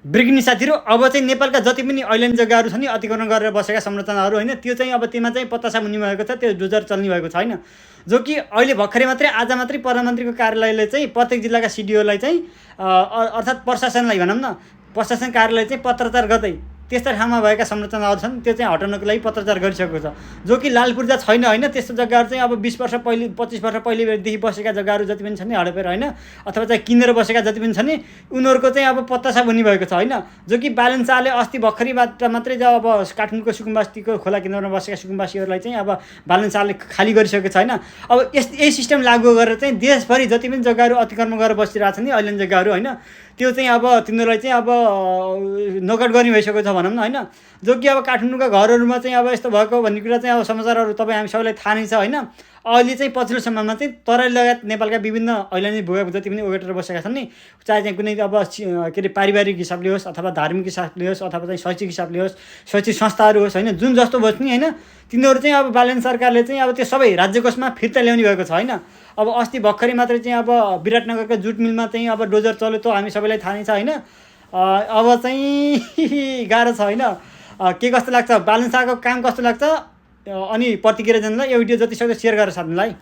ब्रिगेडिङ साथीहरू, अब चाहिँ नेपालका जति पनि ऐल्यान्ड जग्गाहरू छ नि अतिक्रमण गरेर बसेका संरचनाहरू होइन, त्यो चाहिँ अब त्यसमा चाहिँ पत्तासा मुनि भएको छ, त्यो डोजर चल्ने भएको छ होइन। जो कि अहिले भर्खरै मात्रै आज मात्रै प्रधानमन्त्रीको कार्यालयले चाहिँ प्रत्येक जिल्लाका सिडिओलाई चाहिँ अर्थात् प्रशासनलाई भनौँ न, प्रशासन कार्यालय चाहिँ पत्रचार गर्दै त्यस्ता ठाउँमा भएका संरचनाहरू छन् त्यो चाहिँ हटाउनको लागि पत्रचार गरिसकेको छ। जो कि लाल पूर्जा छैन होइन, त्यस्तो जग्गाहरू चाहिँ अब 20 वर्ष पहिले 25 वर्ष पहिलेदेखि बसेका जग्गाहरू जति पनि छन् नि हडपेर होइन, अथवा चाहिँ किनेर बसेका जति पनि छन् नि उनीहरूको चाहिँ अब पत्तासा बुनि भएको छ होइन। जो कि बालन शाहले अस्ति भर्खरैबाट मात्रै जब अब काठमाडौँको सुकुम्बासीको खोला केन्द्रमा बसेका सुकुम्बासीहरूलाई चाहिँ अब बालन शाहले खाली गरिसकेको छ होइन। अब यही सिस्टम लागू गरेर चाहिँ देशभरि जति पनि जग्गाहरू अतिक्रमण गरेर बसिरहेको छ नि ऐल्यान्ड जग्गाहरू होइन, त्यो चाहिँ अब तिनीहरूलाई चाहिँ अब नोकआउट गर्ने भइसकेको छ भनौँ न होइन। जो कि अब काठमाडौँका घरहरूमा चाहिँ अब यस्तो भएको भन्ने कुरा चाहिँ अब समाचारहरू तपाईँ हामी सबैलाई थाहा नै छ होइन। अहिले चाहिँ पछिल्लो समयमा चाहिँ तराई लगायत नेपालका विभिन्न ऐल्यान्ड भूभाग जति पनि ओगटेर बसेका छन् नि, चाहे चाहिँ कुनै अब के अरे पारिवारिक हिसाबले होस् अथवा धार्मिक हिसाबले होस् अथवा चाहिँ शैक्षिक हिसाबले होस्, शैक्षिक संस्थाहरू होस् होइन, जुन जस्तो होस् नि होइन, तिनीहरू चाहिँ अब बालन सरकारले चाहिँ अब त्यो सबै राज्य कोषमा फिर्ता ल्याउने भएको छ होइन। अब अस्ति भर्खरै मात्रै चाहिँ अब विराटनगरको जुट मिलमा चाहिँ अब डोजर चल्यो त हामी सबैलाई थाहा नै छ होइन। अब चाहिँ गाह्रो छ होइन। के कस्तो लाग्छ बालन शाहको काम कस्तो लाग्छ अनि प्रतिक्रिया जनलाई यो भिडियो जतिसक्दो सेयर गरेर साथीलाई।